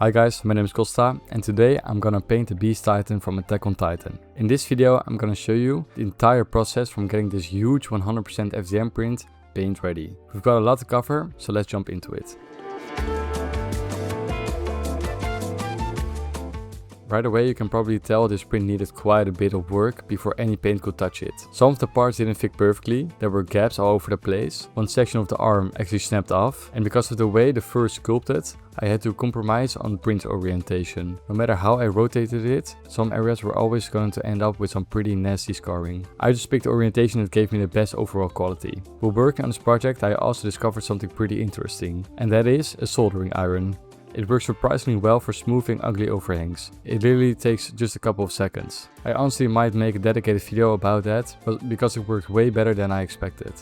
Hi guys, my name is Kosta and today I'm gonna paint the Beast Titan from Attack on Titan. In this video I'm gonna show you the entire process from getting this huge 100% FDM print paint ready. We've got a lot to cover, so let's jump into it. Right away you can probably tell this print needed quite a bit of work before any paint could touch it. Some of the parts didn't fit perfectly, there were gaps all over the place, one section of the arm actually snapped off, and because of the way the fur sculpted, I had to compromise on print orientation. No matter how I rotated it, some areas were always going to end up with some pretty nasty scarring. I just picked the orientation that gave me the best overall quality. While working on this project I also discovered something pretty interesting, and that is a soldering iron. It works surprisingly well for smoothing ugly overhangs. It literally takes just a couple of seconds. I honestly might make a dedicated video about that, but because it worked way better than I expected.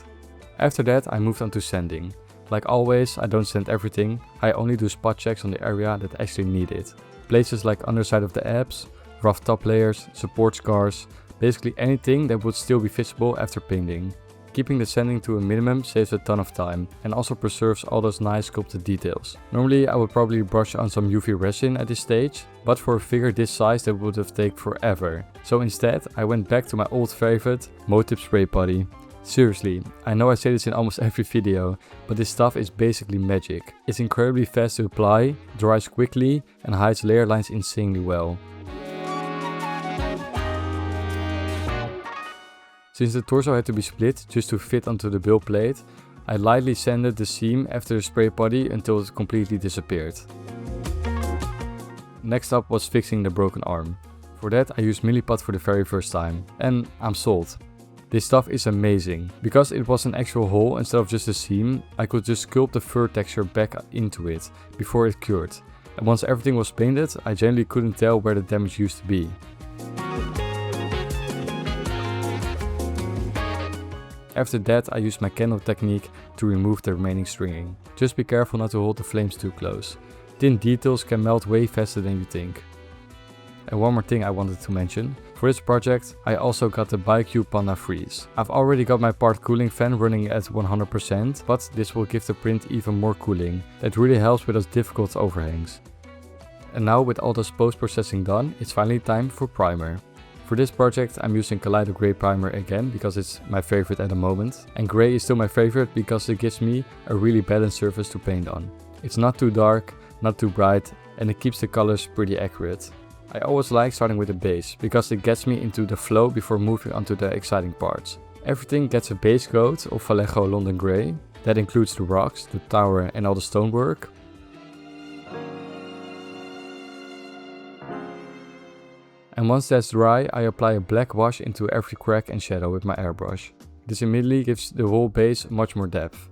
After that I moved on to sanding. Like always, I don't sand everything, I only do spot checks on the area that actually need it. Places like underside of the abs, rough top layers, support scars, basically anything that would still be visible after painting. Keeping the sanding to a minimum saves a ton of time and also preserves all those nice sculpted details. Normally I would probably brush on some UV resin at this stage, but for a figure this size that would have taken forever. So instead I went back to my old favorite, Motif spray putty. Seriously, I know I say this in almost every video, but this stuff is basically magic. It's incredibly fast to apply, dries quickly and hides layer lines insanely well. Since the torso had to be split just to fit onto the build plate, I lightly sanded the seam after the spray putty until it completely disappeared. Next up was fixing the broken arm. For that I used Milliput for the very first time, and I'm sold. This stuff is amazing. Because it was an actual hole instead of just a seam, I could just sculpt the fur texture back into it before it cured. And once everything was painted, I generally couldn't tell where the damage used to be. After that I used my candle technique to remove the remaining stringing. Just be careful not to hold the flames too close. Thin details can melt way faster than you think. And one more thing I wanted to mention. For this project I also got the Biqu Panda freeze. I've already got my part cooling fan running at 100%, but this will give the print even more cooling. That really helps with those difficult overhangs. And now with all this post-processing done, it's finally time for primer. For this project I'm using Kaleido Grey Primer again because it's my favorite at the moment. And grey is still my favorite because it gives me a really balanced surface to paint on. It's not too dark, not too bright, and it keeps the colors pretty accurate. I always like starting with the base because it gets me into the flow before moving on to the exciting parts. Everything gets a base coat of Vallejo London Grey. That includes the rocks, the tower and all the stonework. And once that's dry, I apply a black wash into every crack and shadow with my airbrush. This immediately gives the whole base much more depth.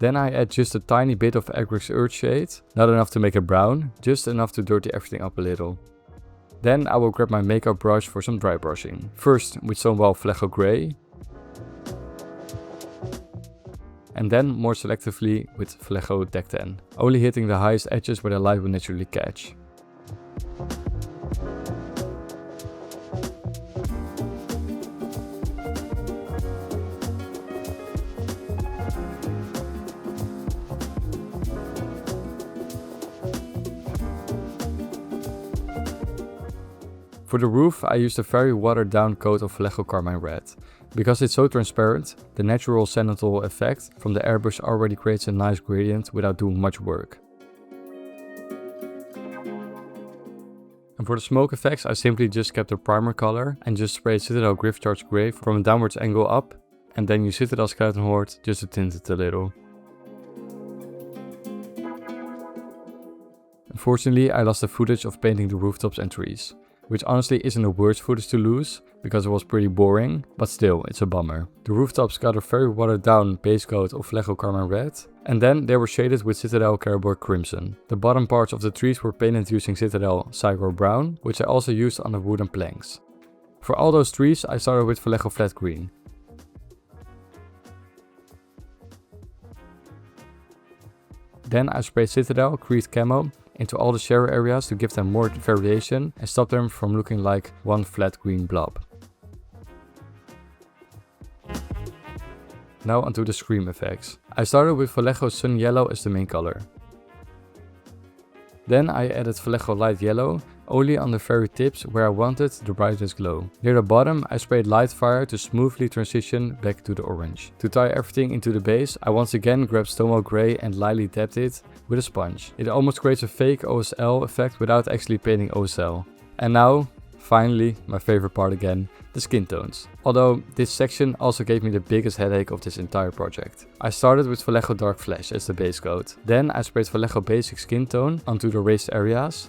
Then I add just a tiny bit of Agrics Earth shade, not enough to make it brown, just enough to dirty everything up a little. Then I will grab my makeup brush for some dry brushing. First with Stonewall Vallejo Grey. And then more selectively with Vallejo Deck 10. Only hitting the highest edges where the light will naturally catch. For the roof I used a very watered down coat of Vallejo Carmine Red. Because it's so transparent, the natural zenithal effect from the airbrush already creates a nice gradient without doing much work. And for the smoke effects I simply just kept the primer color and just sprayed Citadel Griff Charge Grey from a downwards angle up, and then use Citadel Skeleton Horde just to tint it a little. Unfortunately I lost the footage of painting the rooftops and trees. Which honestly isn't the worst footage to lose, because it was pretty boring, but still, it's a bummer. The rooftops got a very watered down base coat of Vallejo Carmine Red, and then they were shaded with Citadel Carroburg Crimson. The bottom parts of the trees were painted using Citadel Cygor Brown, which I also used on the wooden planks. For all those trees I started with Vallejo Flat Green. Then I sprayed Citadel Creed Camo into all the shadow areas to give them more variation and stop them from looking like one flat green blob. Now onto the scream effects. I started with Vallejo Sun Yellow as the main color. Then I added Vallejo Light Yellow only on the very tips where I wanted the brightest glow. Near the bottom I sprayed light fire to smoothly transition back to the orange. To tie everything into the base, I once again grabbed Stonewall Grey and lightly dabbed it with a sponge. It almost creates a fake OSL effect without actually painting OSL. And now, finally, my favorite part again, the skin tones. Although this section also gave me the biggest headache of this entire project. I started with Vallejo Dark Flesh as the base coat. Then I sprayed Vallejo Basic Skin Tone onto the raised areas.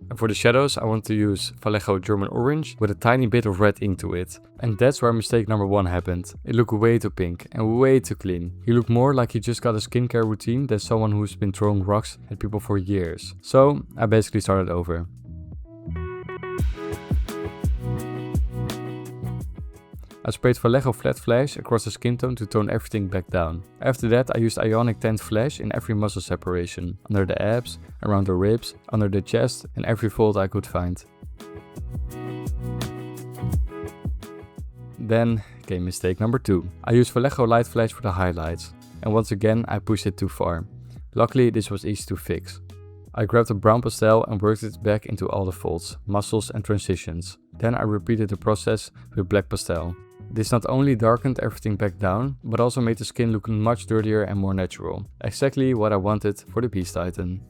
And for the shadows I want to use Vallejo German Orange with a tiny bit of red ink to it. And that's where mistake number 1 happened. It looked way too pink and way too clean. He looked more like he just got a skincare routine than someone who's been throwing rocks at people for years. So I basically started over. I sprayed Vallejo Flat Flash across the skin tone to tone everything back down. After that I used Ionic Tint Flash in every muscle separation, under the abs, around the ribs, under the chest and every fold I could find. Then came mistake number 2. I used Vallejo Light Flash for the highlights, and once again I pushed it too far. Luckily this was easy to fix. I grabbed a brown pastel and worked it back into all the folds, muscles and transitions. Then I repeated the process with black pastel. This not only darkened everything back down, but also made the skin look much dirtier and more natural. Exactly what I wanted for the Beast Titan.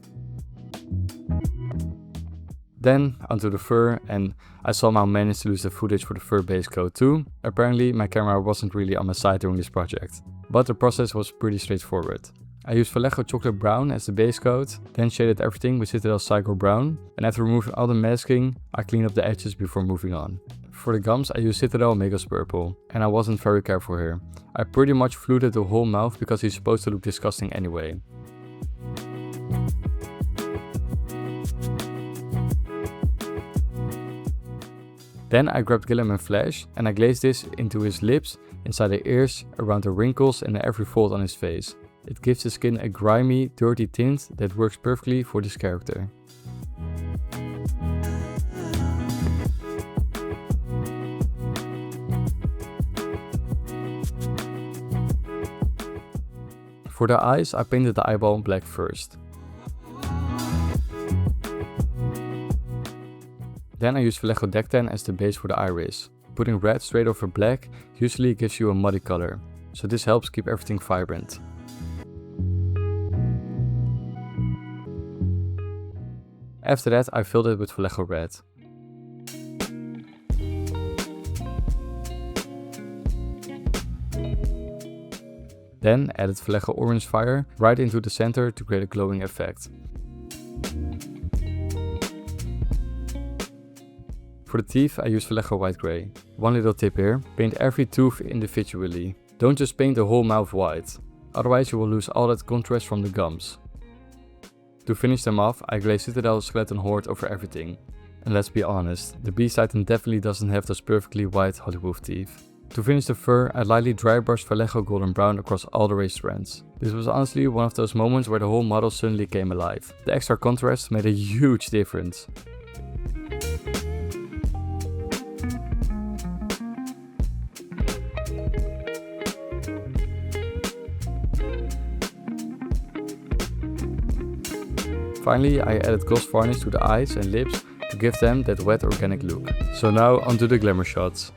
Then onto the fur, and I somehow managed to lose the footage for the fur base coat too. Apparently my camera wasn't really on my side during this project. But the process was pretty straightforward. I used Vallejo Chocolate Brown as the base coat, then shaded everything with Citadel Psycho Brown, and after removing all the masking, I cleaned up the edges before moving on. For the gums I used Citadel Megas Purple, and I wasn't very careful here. I pretty much fluted the whole mouth because he's supposed to look disgusting anyway. Then I grabbed Glamour Flash and I glazed this into his lips, inside the ears, around the wrinkles and every fold on his face. It gives the skin a grimy, dirty tint that works perfectly for this character. For the eyes, I painted the eyeball black first. Then I used Vallejo Deck Tan as the base for the iris. Putting red straight over black usually gives you a muddy color, so this helps keep everything vibrant. After that I filled it with Vallejo Red. Then added Vallejo Orange Fire right into the center to create a glowing effect. For the teeth I used Vallejo White Grey. One little tip here, paint every tooth individually. Don't just paint the whole mouth white, otherwise you will lose all that contrast from the gums. To finish them off I glazed Citadel Skeleton Horde over everything. And let's be honest, the Beast Titan definitely doesn't have those perfectly white Hollywood teeth. To finish the fur, I lightly dry brushed Vallejo Golden Brown across all the raised strands. This was honestly one of those moments where the whole model suddenly came alive. The extra contrast made a huge difference. Finally, I added gloss varnish to the eyes and lips to give them that wet organic look. So now onto the glamour shots.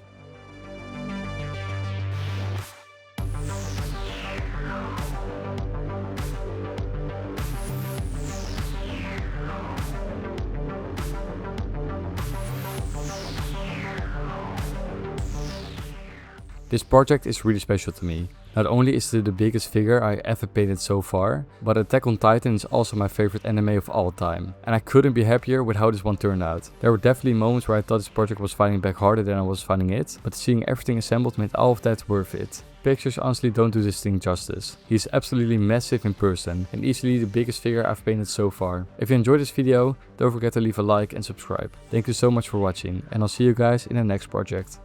This project is really special to me. Not only is it the biggest figure I ever painted so far, but Attack on Titan is also my favorite anime of all time. And I couldn't be happier with how this one turned out. There were definitely moments where I thought this project was fighting back harder than I was finding it, but seeing everything assembled made all of that worth it. Pictures honestly don't do this thing justice. He's absolutely massive in person and easily the biggest figure I've painted so far. If you enjoyed this video, don't forget to leave a like and subscribe. Thank you so much for watching and I'll see you guys in the next project.